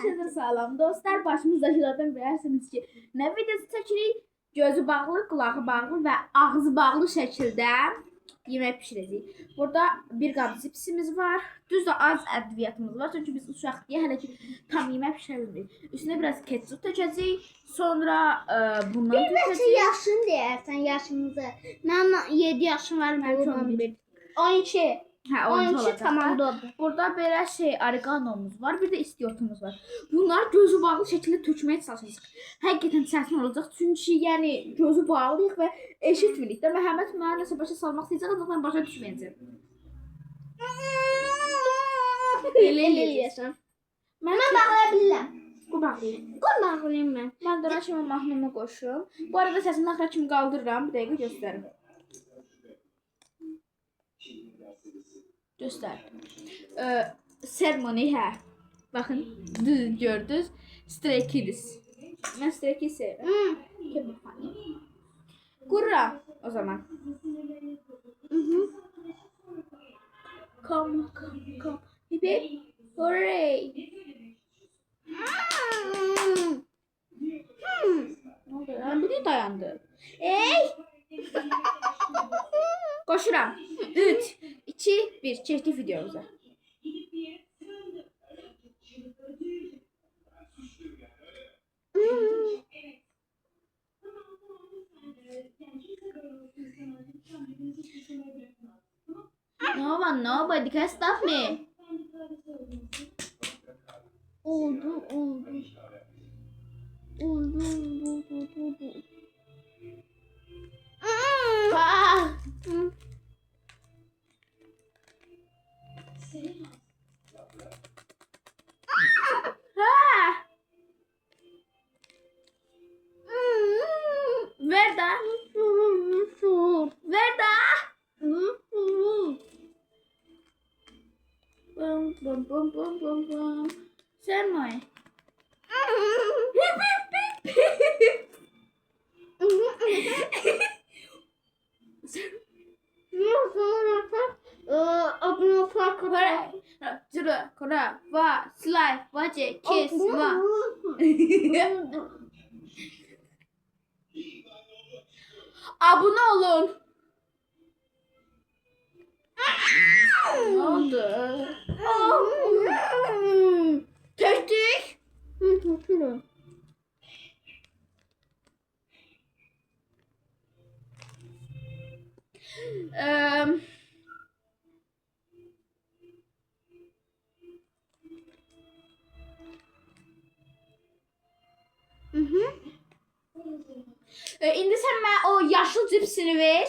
Herkese salam dostlar. Başımızdakilerden bilərsiniz ki, nə videosu çəkirik? Gözü bağlı, qulağı bağlı və ağzı bağlı şəkildə yemək pişirəcəyik. Burada bir qab cipsimiz var. Düz də az ədviyyatımız var. Çünki biz uşaq deyə hələ ki tam yemək pişirə bilmirik. Üstünə biraz ketçup tökəcəyik. Sonra bundan Bir neçə tökəcəyik. yaşın deyərsən yaşımızı. Mənim 7 yaşım var, Mənim mənim 11. 12. Hə, 12 olacaq. tamam doğru. Burada belə oreganomuz var, bir də istiotumuz var. Bunlar gözü bağlı şəkildə tökməyə çalışacağıq. Həqiqətən çətin olacaq, çünki yəni gözü bağlıyıq və eşitmirik də. Məhəmməd mənə nəsə başa salmaq istəyəcək, ancaq mən başa düşməyəcəm. Elə eləyəcəm. Mən bağlaya bilirəm. Bu bağlayayım. Qoy bağlayayım mən. Mən də şimdi mahnımı qoşum. Bu arada səsini axıra kimi qaldırıram. Bir dəqiqə göstərim. Göster. Sermoni hə. Baxın, düz gördünüz. Stray Kids. Mən Stray Kids sevirəm. Qururam o zaman. Come. Hip hip. Hooray. Ne oldu ya? Bir de dayandı. Ey! Koşuram. 3, 2, 1. Çektik videomuza. Nobody can stop me. Oldu. Ah! Ah! Verda. Verda. Bum. Sen mi? Kora, va, slay, vace, kes, va. Abone olun. Ne oldu? Töktük. İndi sən mənə o yaşıl cipsini ver.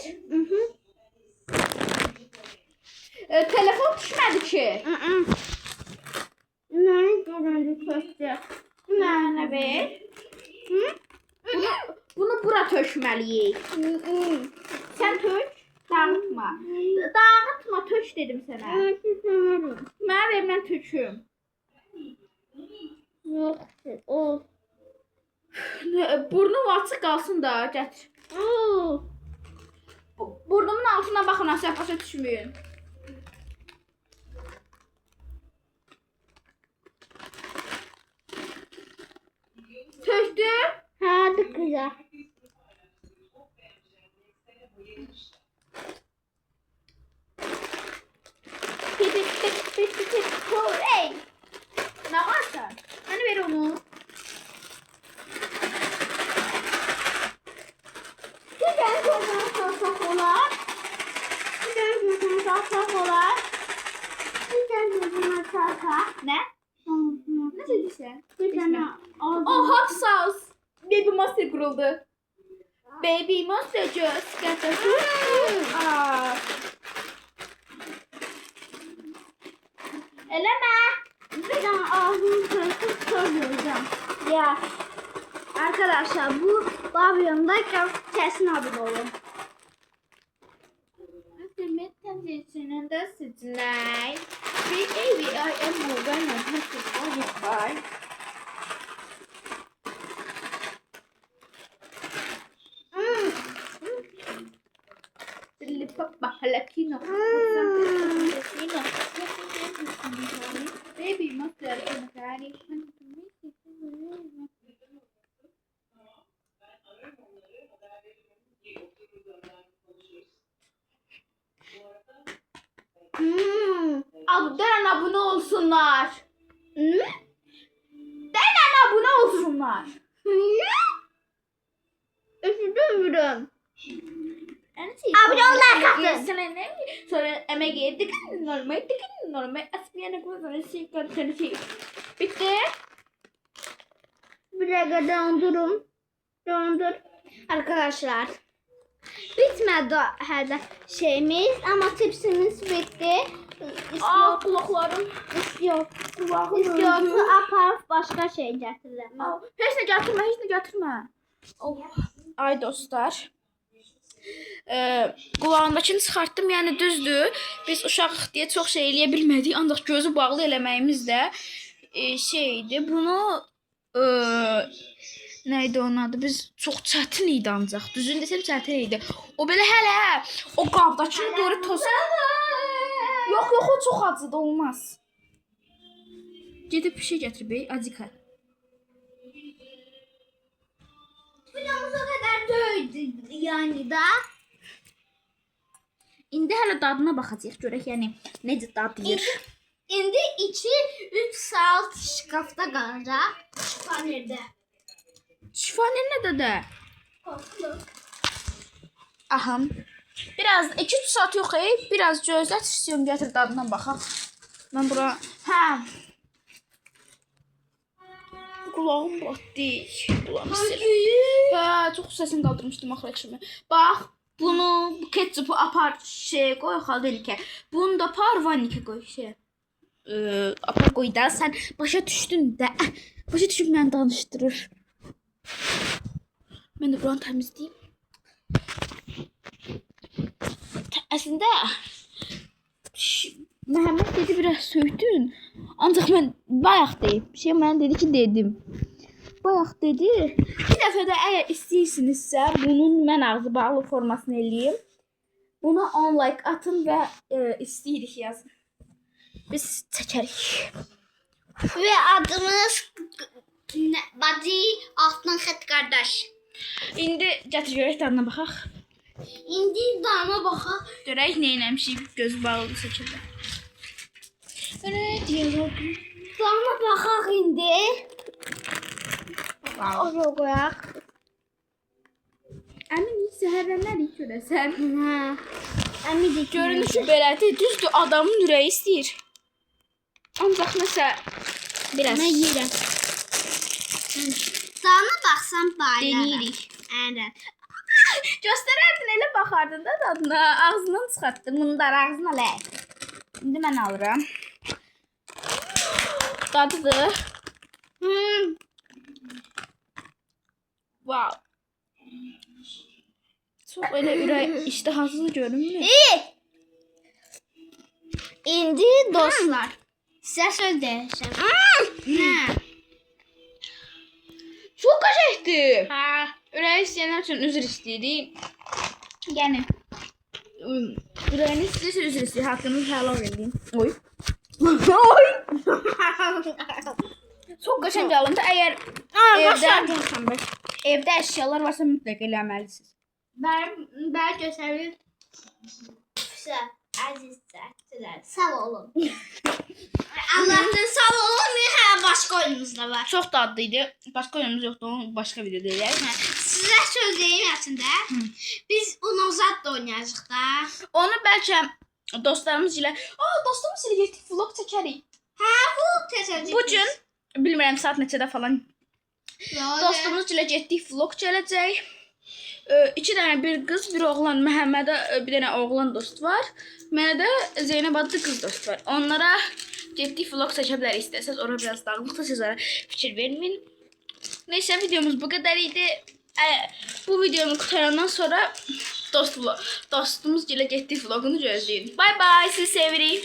Telefon düşmədi ki. Mənə ver. Bunu bura tökməliyik. Sən tök, dağıtma. Dağıtma, tök dedim sənə. Mənə ver, mən töküm. Burnum açıq qalsın da, gətir. Burnumun altına baxın, asya başa düşməyin. Töktü? Hadi kıza. Hey! Ne varsa? Hani ver onu. Neden gözünü sarsak olar? Neden gözünü sarsak olar? Neden gözünü sarsak? Ne? Ne dedin sen? Neden Oh, hot sauce. Baby Monster kuruldu. Baby Monster just got the Eleme. Neden ağzını sarıp söyleyeceğim. Ya. Arkadaşlar bu pavyondayken kesin abone olun. Intermittent içinin de sıcak. Bir evi ay emurdan nasıl var? Papa halakino. Baby monster Abone ol, like atın. Sonra emek yedik. Normal. Asmiyana koyduğunu şey. Bitti. Bir dakika dondurun. Dondur. Arkadaşlar. Bitmedi hala şeyimiz ama tipsimiz bitti. Kulaklarım. Yok. Kulağım. İstiyorsa aparıp başka şey getirelim. Heç nə gətirmə. Ay dostlar. Qulağındakını çıxartdım. Yəni düzdür. Biz uşaq deyə çox şey eləyə bilmədik. Ancaq gözü bağlı eləməyimiz də şeydi. Bunu nəydi onun adı? Biz çox çətin idi ancaq. Düzün desəm çətin idi. O belə hələ o qabdakını görüb toz. Yox, o çox acıdı, olmaz. Gedib bir şey gətir bey, acıqa. Videomuz o kadar döydü yani da. İndi hələ dadına baxacağıq, görək yəni necə dadıyır. İndi içi 3 saat şkafta qalacaq. Panirdə. Şifaner nədə də? Aha. Biraz 2-3 saat yox, biraz gözlət istiyorum, gətir dadına baxaq. Mən bura, Qulağım batdı. Qulağım istəyir. Çox səsini qaldırmışdım axıra kimi. Bax, bunu ketçupu apar qoy xaldelikə. Bunu da apar vannikə qoy apar qoy da, sən başa düşdün də. Başa düşüb məni danışdırır. Mən də buranı təmizləyim. Əslində Məhəmməd dedi biraz söydün. Ancaq mən bayaq deyib. Mənə dedi ki dedim. Bayaq dedi. Bir dəfə də əgər istəyirsinizsə bunun mən ağzı bağlı formasını eləyim. Buna 10 like atın və istəyirik yazın. Biz çəkərik. Ve adımız Badi Altın Xət Qardaş. İndi gətir görək dadına baxaq. İndi dama baxaq. Görək nə eləmişik göz bağlı şəkildə. Evet, yazaq. Dama baxaq indi. Oraya qoyaq. Əmin zəhərlənərik görəsən. Əmidik. Görünüşü belədir. Düzdür, adamın ürəyi istəyir. Ancaq nəsə biraz Mən yeyirəm. Dama baxsam bayılar. deneyirik. Aynen. Göstərərdin, elə baxardın da dadına. Ağzından çıxartdın. Bunu da ağzına lək. İndi mən alıram. Dadıdır. Wow. Çox elə ürək iştahasız görünmür. İndi dostlar. Size söz deyəcəm. Çox qəşəngdir. Ha. Ürəyi istəyənlər üçün üzr istəyirik. Yəni ürəyiniz istəyirsə üzr istəyir. Haqqınızı helal edin. Oy. Oy. Çox qəşəng alındı. Əgər evdə əşyalar varsa mütləq eləməlisiniz. Ben göstərir. Əzizlər. Sağ olun. Allah'tan sağ olun. Bir başka oyunumuz da var. Çox dadlıydı. Başqa oyunumuz yoxdur. Onu başqa videoda eləyək. Sizə söz deyim əslində. Biz Unozat da oynayacaq da. Onu bəlkə dostlarımız ilə, dostlarımız ilə getdik vlog çəkərik. Bu təsəccüb. Bu gün bilmirəm saat neçədə falan dostumuz ilə getdik vlog çəkəcək. 2 dənə bir qız, bir oğlan, Məhəmmədə bir dənə oğlan dost var. Mənə də Zeynəb adlı qız dost var. Onlara getdik vlog çəkə bilərik istəsəz. Ora biraz dağınıqdır, siz ora fikir verməyin. Neysə videomuz bu qədər idi. Bu videonu qutarandan sonra dostumuz ilə getdik vlogunu gözləyin. Bye bye, sizi sevirik.